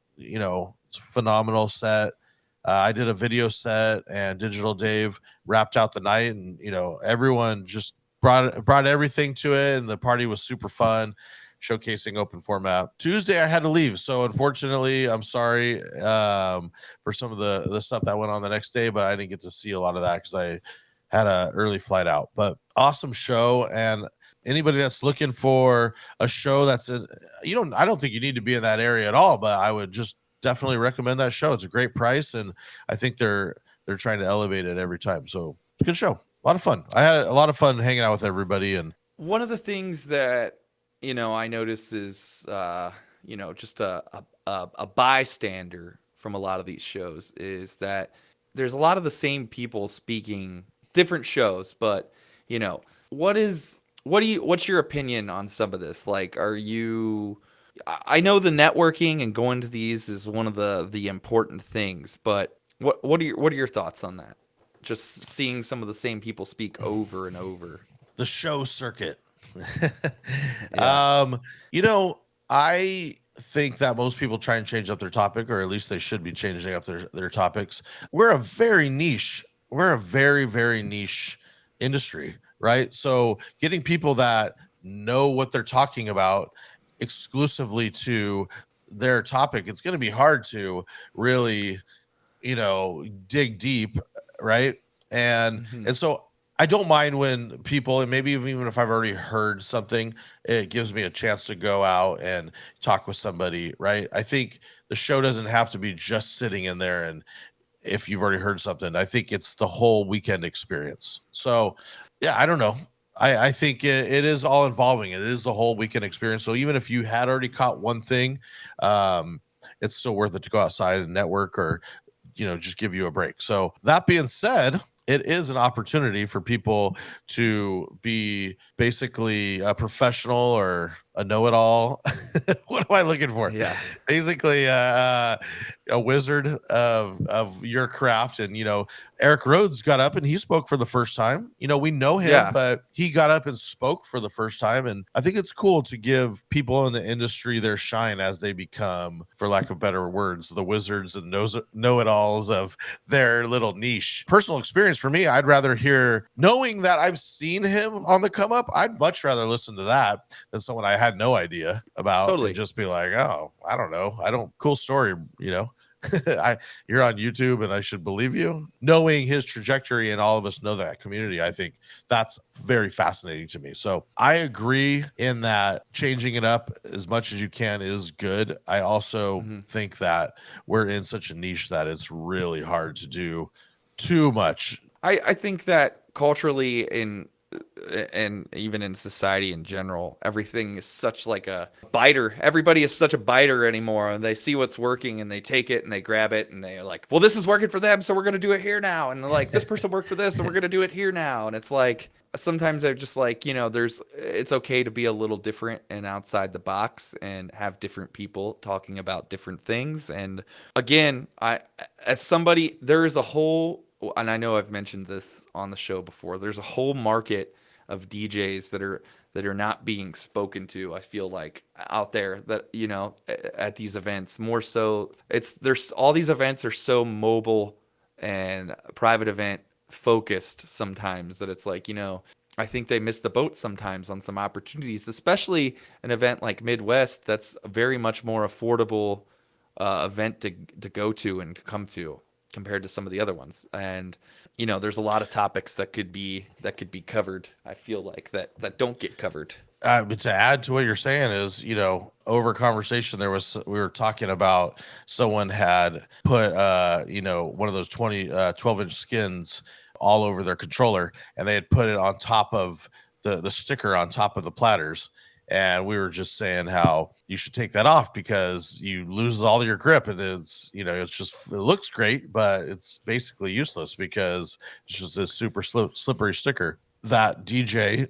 phenomenal set. I did a video set and Digital Dave wrapped out the night, and everyone just brought everything to it, and the party was super fun. Showcasing open format. Tuesday I had to leave, so unfortunately I'm sorry for some of the stuff that went on the next day, but I didn't get to see a lot of that because I had an early flight out. But awesome show, and anybody that's looking for a show I don't think you need to be in that area at all, but I would just definitely recommend that show. It's a great price, and I think they're trying to elevate it every time. So it's a good show, a lot of fun. I had a lot of fun hanging out with everybody. And one of the things that I notice is, just a bystander from a lot of these shows is that there's a lot of the same people speaking different shows, but, what's your opinion on some of this? Like, I know the networking and going to these is one of the important things, but what are your thoughts on that? Just seeing some of the same people speak over and over. The show circuit. Yeah. I think that most people try and change up their topic, or at least they should be changing up their topics. We're a very, very niche industry, right? So getting people that know what they're talking about exclusively to their topic, it's going to be hard to really, dig deep, right? And so I don't mind when people, and maybe even if I've already heard something, it gives me a chance to go out and talk with somebody, right? I think the show doesn't have to be just sitting in there, and if you've already heard something, I think it's the whole weekend experience. So, yeah, I don't know. I think it is all involving. It is the whole weekend experience. So even if you had already caught one thing, it's still worth it to go outside and network, or just give you a break. So that being said, it is an opportunity for people to be basically a professional or a know-it-all. What am I looking for? Yeah. Basically a wizard of your craft. And, Eric Rhodes got up and he spoke for the first time. We know him, but he got up and spoke for the first time. And I think it's cool to give people in the industry their shine as they become, for lack of better words, the wizards and know-it-alls of their little niche. Personal experience for me, I'd rather hear, knowing that I've seen him on the come up, I'd much rather listen to that than someone I had no idea about. Totally. And just be like, oh, I don't know. Cool story, you're on YouTube and I should believe you. Knowing his trajectory, and all of us know that community, I think that's very fascinating to me. So I agree in that changing it up as much as you can is good. I also think that we're in such a niche that it's really hard to do too much. I think that culturally, in and even in society in general, everything is such like a biter. Everybody is such a biter anymore, and they see what's working and they take it and they grab it and they're like, well, this is working for them, so we're going to do it here now. And they're like, this person worked for this, so we're going to do it here now. And it's like, sometimes they're just like, it's okay to be a little different and outside the box and have different people talking about different things. And again, as somebody, there is a whole, and I know I've mentioned this on the show before, there's a whole market of DJs that are not being spoken to, I feel like, out there, that at these events. More so, there's all these events are so mobile and private event focused sometimes that it's like, I think they miss the boat sometimes on some opportunities, especially an event like Midwest that's a very much more affordable event to go to and come to compared to some of the other ones. And there's a lot of topics that could be covered, I feel like, that don't get covered. But to add to what you're saying is, over conversation, we were talking about someone had put, one of those 12-inch skins all over their controller, and they had put it on top of the sticker on top of the platters. And we were just saying how you should take that off because you lose all your grip, and it looks great, but it's basically useless because it's just this super slippery sticker. That DJ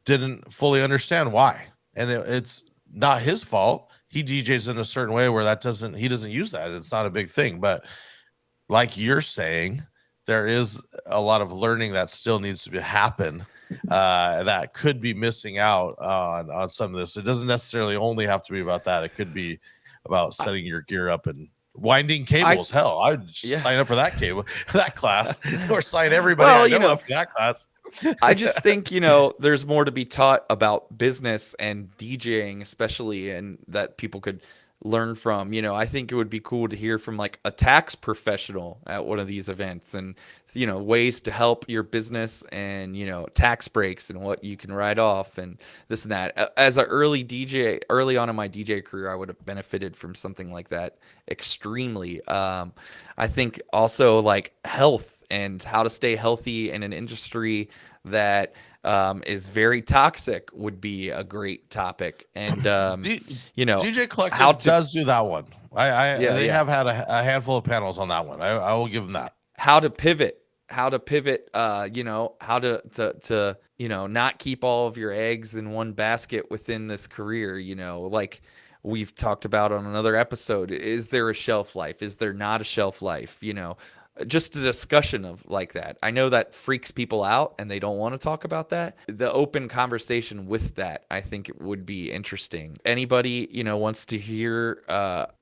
didn't fully understand why, and it's not his fault. He DJs in a certain way where he doesn't use that. It's not a big thing, but like you're saying, there is a lot of learning that still needs to happen. That could be missing out on some of this. It doesn't necessarily only have to be about that. It could be about setting your gear up and winding cables. Hell, I'd sign up for that class, or sign everybody up for that class. I just think, there's more to be taught about business and DJing, especially, and that people could learn from. I think it would be cool to hear from like a tax professional at one of these events, and ways to help your business, and tax breaks and what you can write off and this and that. As an early on in my DJ career, I would have benefited from something like that extremely. I think also like health and how to stay healthy in an industry that is very toxic would be a great topic. And DJ Collective does do that one. They have had a handful of panels on that one. I will give them that. How to pivot, how to not keep all of your eggs in one basket within this career. Like we've talked about on another episode, is there a shelf life? Is there not a shelf life? Just a discussion of like that. I know that freaks people out and they don't want to talk about that. The open conversation with that, I think it would be interesting. Anybody, wants to hear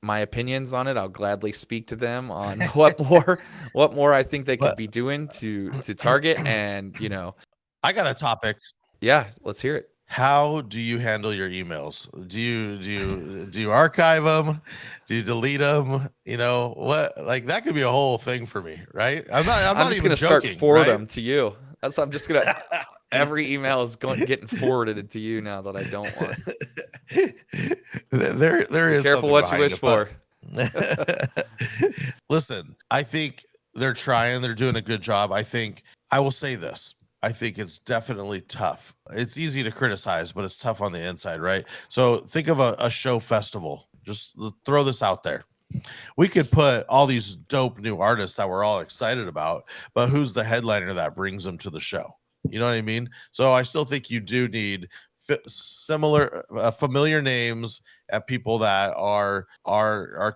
my opinions on it, I'll gladly speak to them on what more I think they could be doing to target. And, I got a topic. Yeah, let's hear it. How do you handle your emails? Do you archive them? Do you delete them? What? Like that could be a whole thing for me, right? I'm not just going to start forward them to you. I'm just going to. Every email is getting forwarded to you now that I don't want. There is. Careful what you wish for. Listen, I think they're trying. They're doing a good job. I will say this. I think it's definitely tough. It's easy to criticize, but it's tough on the inside, right? So think of a show festival. Just throw this out there. We could put all these dope new artists that we're all excited about, but who's the headliner that brings them to the show? You know what I mean? So I still think you do need familiar names and people that are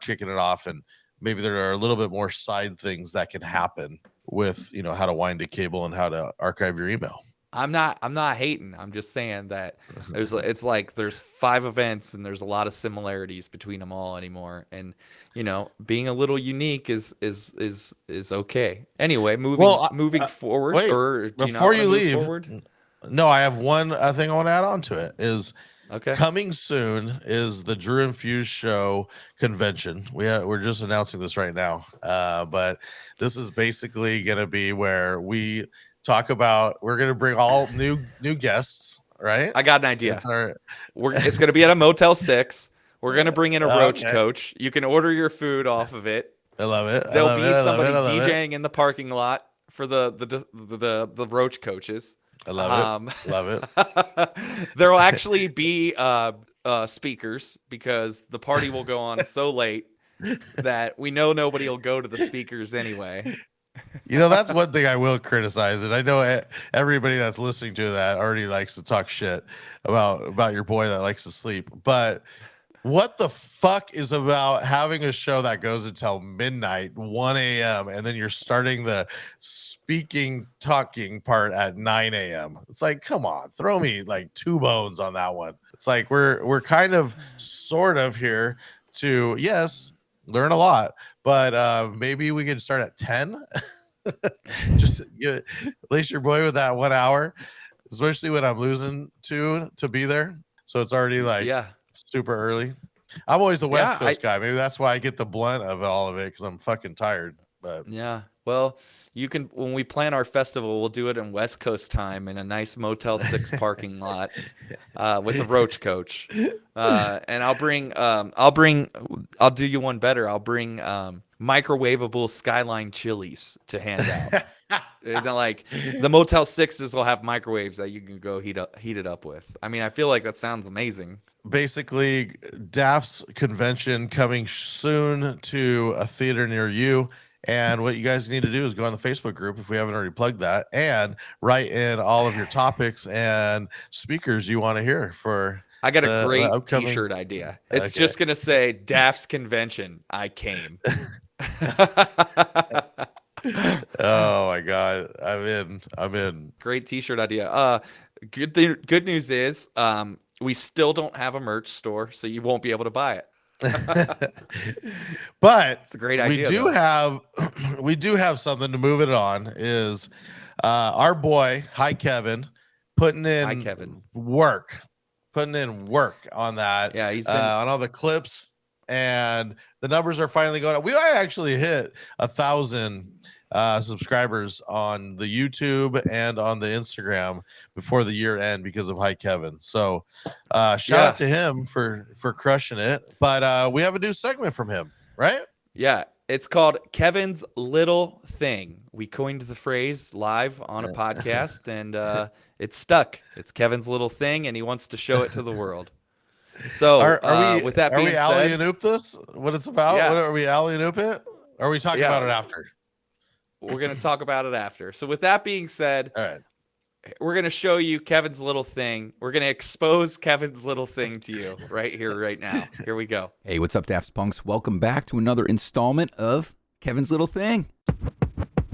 kicking it off, and maybe there are a little bit more side things that can happen with how to wind a cable and how to archive your email. I'm not hating. I'm just saying that it's like there's 5 events and there's a lot of similarities between them all anymore. And being a little unique is okay. Anyway, moving forward. Wait, or do before you leave, forward? No, I have one thing I want to add on to it. Is okay. Coming soon is the Drew and Fuse Show convention. We're just announcing this right now, but this is basically going to be where we talk about. We're going to bring all new guests. Right? I got an idea. It's going to be at a Motel 6. We're going to bring in a roach coach. You can order your food off of it. I love it. There'll be somebody DJing in the parking lot for the roach coaches. I love it. Love it. There will actually be speakers because the party will go on so late that we know nobody will go to the speakers anyway. That's one thing I will criticize, and I know everybody that's listening to that already likes to talk shit about your boy that likes to sleep. But what the fuck is about having a show that goes until midnight, 1 a.m., and then you're starting the talking part at 9 a.m.? It's like, come on, throw me like 2 bones on that one. It's like we're kind of sort of here to, yes, learn a lot, but maybe we can start at 10. Just at least your boy with that 1 hour, especially when I'm losing to be there. So it's already like super early. I'm always the West Coast guy. Maybe that's why I get the blunt of all of it, because I'm fucking tired. But yeah, well, you can, when we plan our festival, we'll do it in West Coast time in a nice Motel 6 parking lot with a roach coach. And I'll do you one better. I'll bring microwavable Skyline chilies to hand out. And like the Motel 6s will have microwaves that you can go heat it up with. I mean, I feel like that sounds amazing. Basically, DAFS convention coming soon to a theater near you. And what you guys need to do is go on the Facebook group, if we haven't already plugged that, and write in all of your topics and speakers you want to hear for. I got a great T-shirt idea. It's just going to say DAFS convention. I came. Oh my God. I'm in. Great T-shirt idea. Good news is we still don't have a merch store, so you won't be able to buy it. But it's a great idea. We do have something to move it on. Is our boy Kevin putting in work on that. Yeah, he's been on all the clips, and the numbers are finally going up. We might actually hit 1,000 subscribers on the YouTube and on the Instagram before the year end because of Kevin. So shout out to him for crushing it. But we have a new segment from him, right? Yeah, it's called Kevin's Little Thing. We coined the phrase live on a podcast, and it's stuck. It's Kevin's Little Thing, and he wants to show it to the world. So with that being said, are we alley-oop this? What it's about? Yeah. What are we alley-oop it? Or are we talking about it after? We're going to talk about it after. So with that being said, all right, we're going to show you Kevin's little thing. We're going to expose Kevin's little thing to you right here, right now. Here we go. Hey, what's up, DAFS Punks? Welcome back to another installment of Kevin's Little Thing.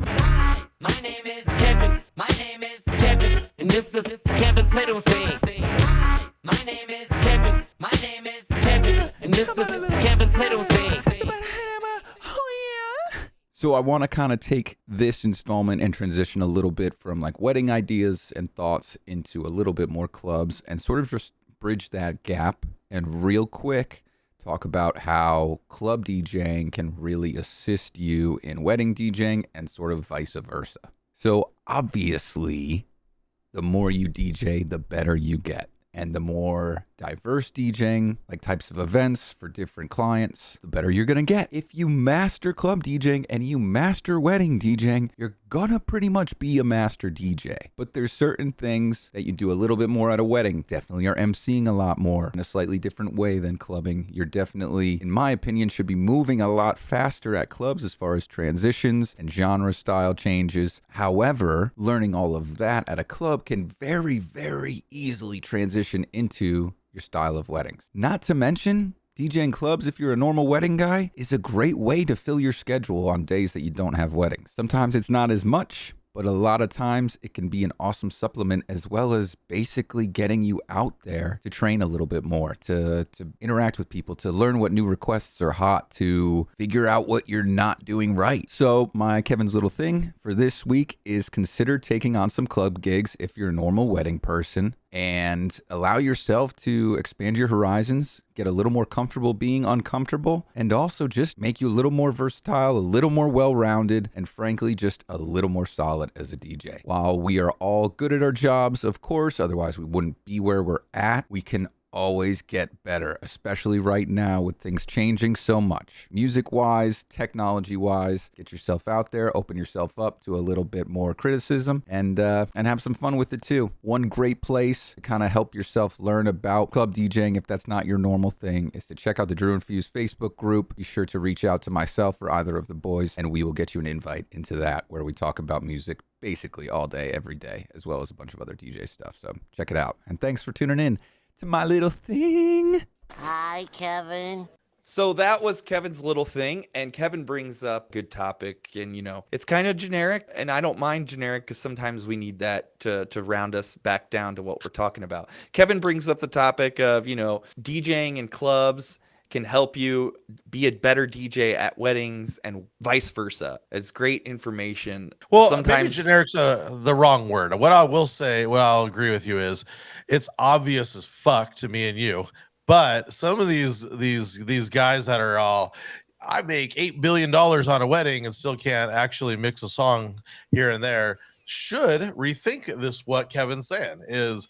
Hi, my name is Kevin. My name is Kevin. And this is Kevin's Little Thing. Hi, my name is Kevin. My name is Kevin. And this is Kevin's Little Thing. So I want to kind of take this installment and transition a little bit from like wedding ideas and thoughts into a little bit more clubs and sort of just bridge that gap and real quick talk about how club DJing can really assist you in wedding DJing and sort of vice versa. So obviously, the more you DJ, the better you get. And the more diverse DJing, like types of events for different clients, the better you're going to get. If you master club DJing and you master wedding DJing, you're going to pretty much be a master DJ. But there's certain things that you do a little bit more at a wedding. Definitely are emceeing a lot more in a slightly different way than clubbing. You're definitely, in my opinion, should be moving a lot faster at clubs as far as transitions and genre style changes. However, learning all of that at a club can very, very easily transition into your style of weddings. Not to mention, DJing clubs, if you're a normal wedding guy, is a great way to fill your schedule on days that you don't have weddings. Sometimes it's not as much, but a lot of times it can be an awesome supplement, as well as basically getting you out there to train a little bit more, to interact with people, to learn what new requests are hot, to figure out what you're not doing right. So my Kevin's Little Thing for this week is consider taking on some club gigs if you're a normal wedding person, and allow yourself to expand your horizons, get a little more comfortable being uncomfortable, and also just make you a little more versatile, a little more well-rounded, and frankly, just a little more solid as a DJ. While we are all good at our jobs, of course, otherwise we wouldn't be where we're at, we can always get better, especially right now with things changing so much. Music-wise, technology-wise, get yourself out there, open yourself up to a little bit more criticism, and have some fun with it too. One great place to kind of help yourself learn about club DJing, if that's not your normal thing, is to check out the Drew and Fuse Facebook group. Be sure to reach out to myself or either of the boys, and we will get you an invite into that, where we talk about music basically all day, every day, as well as a bunch of other DJ stuff. So check it out. And thanks for tuning in to my little thing. Hi, Kevin. So that was Kevin's little thing, and Kevin brings up good topic, and it's kind of generic, and I don't mind generic because sometimes we need that to round us back down to what we're talking about. Kevin brings up the topic of DJing in clubs can help you be a better DJ at weddings and vice versa. It's great information. Well, sometimes maybe generic's the wrong word. What I will say, what I'll agree with you is, it's obvious as fuck to me and you. But some of these guys that are all, I make $8 billion on a wedding and still can't actually mix a song here and there, should rethink this. What Kevin's saying is,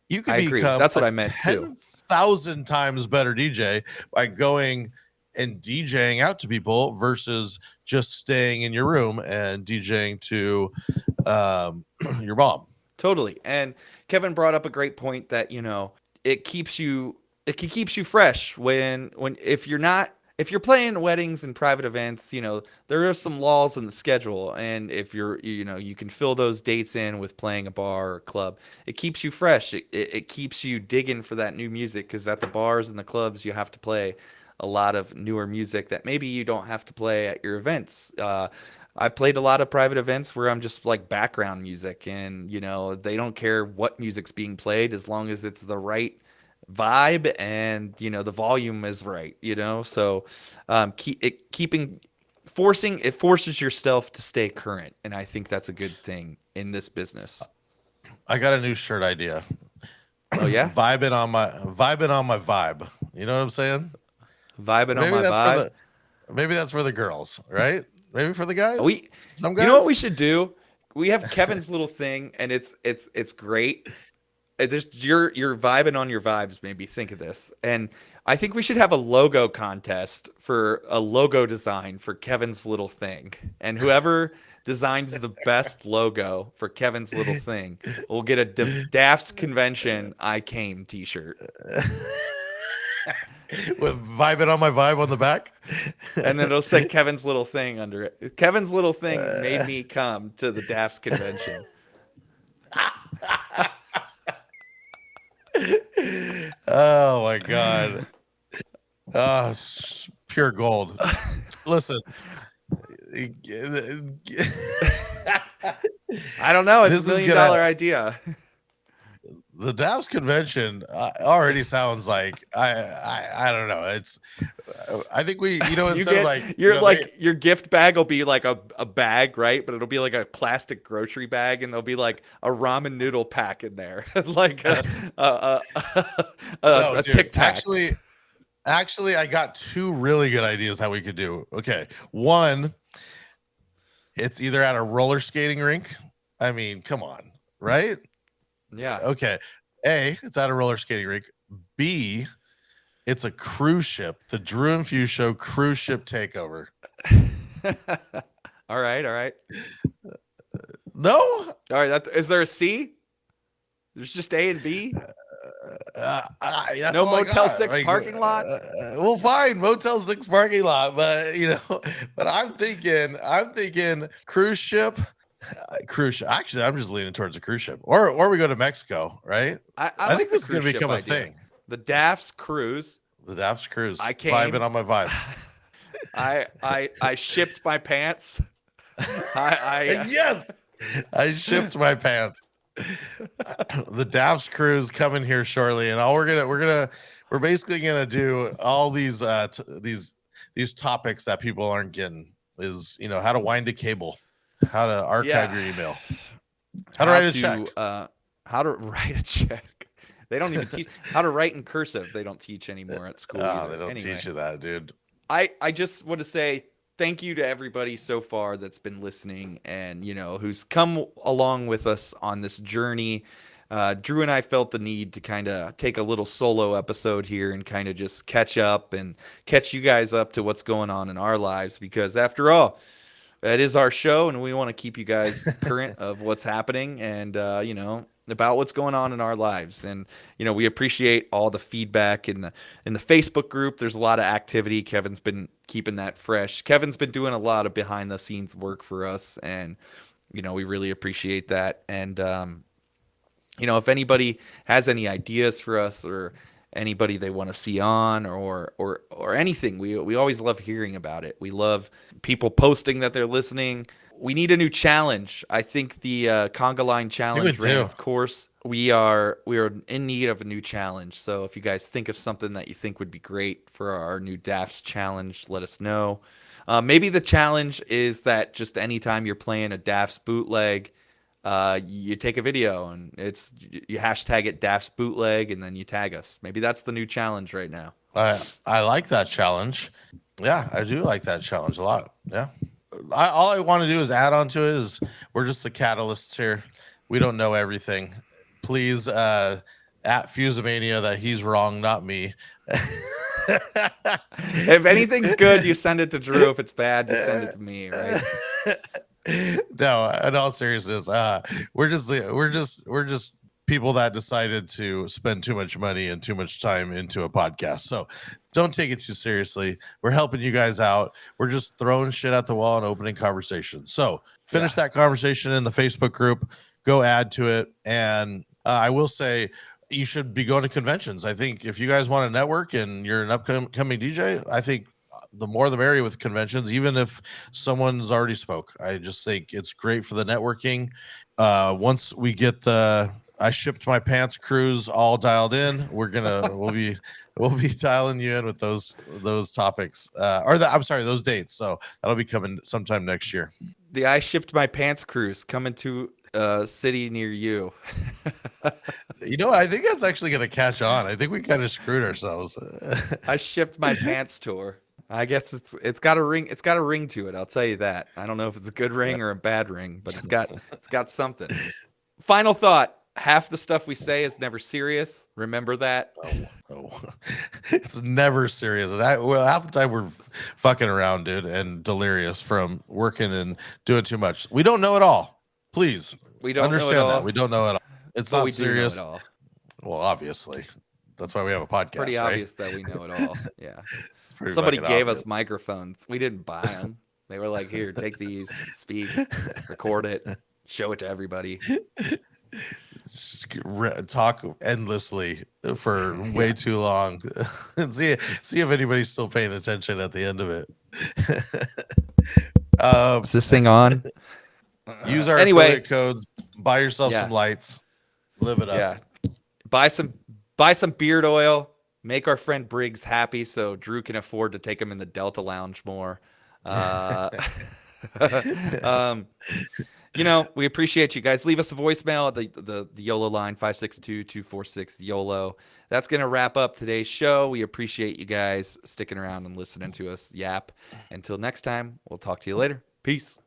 you could become that's what I meant too. 10,000 times better DJ by going and DJing out to people versus just staying in your room and DJing to your mom. Totally. And Kevin brought up a great point that it keeps you fresh when if you're playing weddings and private events, there are some laws in the schedule, and if you can fill those dates in with playing a bar or club. It keeps you fresh. It keeps you digging for that new music, because at the bars and the clubs you have to play a lot of newer music that maybe you don't have to play at your events. I've played a lot of private events where I'm just like background music, and they don't care what music's being played as long as it's the right vibe and the volume is right, so it forces yourself to stay current, and I think that's a good thing in this business. I got a new shirt idea. Oh yeah? vibing on my vibe. You know what I'm saying? Vibing on my vibe. Maybe that's for the girls, right? Maybe for the guys. Some guys. You know what we should do? We have Kevin's little thing, and it's great. You're vibing on your vibes made me think of this. And I think we should have a logo contest for a logo design for Kevin's little thing. And whoever designs the best logo for Kevin's little thing will get a DAFS convention I came t-shirt. With vibing on my vibe on the back. And then it'll say Kevin's little thing under it. Kevin's little thing made me come to the DAFS convention. Oh my god. Pure gold. Listen. I don't know. It's This $1 is million gonna- idea. The DAFS convention already sounds like I don't know. It's I think we instead of like your gift bag will be like a bag, right? But it'll be like a plastic grocery bag, and there'll be like a ramen noodle pack in there, like a Tic Tac. Actually, I got two really good ideas how we could do. Okay, one, it's either at a roller skating rink. I mean, come on, right? Yeah. Okay. A, it's at a roller skating rink. B, it's a cruise ship. The Drew and Fuse Show cruise ship takeover. All right. No. All right. Is there a C? There's just A and B. That's No all I Motel got. 6 parking lot. Well, fine, Motel 6 parking lot, but but I'm thinking cruise ship. Actually, I'm just leaning towards a cruise ship, or we go to Mexico, right? I think this is going to become a thing. The DAFS cruise. The DAFS cruise. I came. Vibing on my vibe. I shipped my pants. Yes, I shipped my pants. The DAFS cruise coming here shortly, and we're basically gonna do all these topics that people aren't getting is how to wind a cable. How to archive your email. How to write a check. How to write a check. They don't even teach how to write in cursive. They don't teach anymore at school. Oh, they don't teach you that, dude. I just want to say thank you to everybody so far that's been listening and who's come along with us on this journey. Drew and I felt the need to kind of take a little solo episode here and kind of just catch up and catch you guys up to what's going on in our lives, because after all, it is our show and we want to keep you guys current of what's happening and, about what's going on in our lives. And, we appreciate all the feedback in the Facebook group. There's a lot of activity. Kevin's been keeping that fresh. Kevin's been doing a lot of behind the scenes work for us, and, we really appreciate that. And, if anybody has any ideas for us or anybody they want to see on or anything, we always love hearing about it. We love people posting that they're listening. We need a new challenge. I think the Conga Line Challenge Rants course, we are in need of a new challenge. So if you guys think of something that you think would be great for our new DAFS challenge, let us know. Maybe the challenge is that just anytime you're playing a DAFS bootleg, you take a video and you hashtag it DAFS bootleg and then you tag us. Maybe that's the new challenge right now. I like that challenge. Yeah, I do like that challenge a lot. Yeah. All I want to do is add on to it is we're just the catalysts here. We don't know everything. Please at Fusemania that he's wrong, not me. If anything's good, you send it to Drew. If it's bad, you send it to me, right? No, in all seriousness, we're just people that decided to spend too much money and too much time into a podcast. So don't take it too seriously. We're helping you guys out. We're just throwing shit at the wall and opening conversations. So finish that conversation in the Facebook group. Go add to it. And I will say you should be going to conventions. I think if you guys want to network and you're an upcoming DJ, I think the more the merrier with conventions, even if someone's already spoke. I just think it's great for the networking. Once we get the I shipped my pants cruise all dialed in, we'll be dialing you in with those topics those dates. So that'll be coming sometime next year. The I shipped my pants cruise coming to a city near you. You know what? I think that's actually going to catch on. I think we kind of screwed ourselves. I shipped my pants tour. I guess it's got a ring. It's got a ring to it. I'll tell you that. I don't know if it's a good ring or a bad ring, but it's got something. Final thought. Half the stuff we say is never serious. Remember that. Oh. It's never serious. And half the time we're fucking around, dude, and delirious from working and doing too much. We don't know it all. Please, we don't understand know it that. all. We don't know it all. It's not we serious. Do know it all. Well, obviously, that's why we have a podcast. It's pretty obvious that we know it all. Yeah. It's Somebody gave us microphones. We didn't buy them. They were like, "Here, take these. Speak, record it, show it to everybody." Talk endlessly for way too long and see if anybody's still paying attention at the end of it. Is this thing on? Use our affiliate codes, buy yourself some lights, live it up. Yeah, buy some beard oil, make our friend Briggs happy so Drew can afford to take him in the Delta Lounge more. We appreciate you guys. Leave us a voicemail at the YOLO line, 562-246-YOLO. That's going to wrap up today's show. We appreciate you guys sticking around and listening to us yap. Until next time, we'll talk to you later. Peace.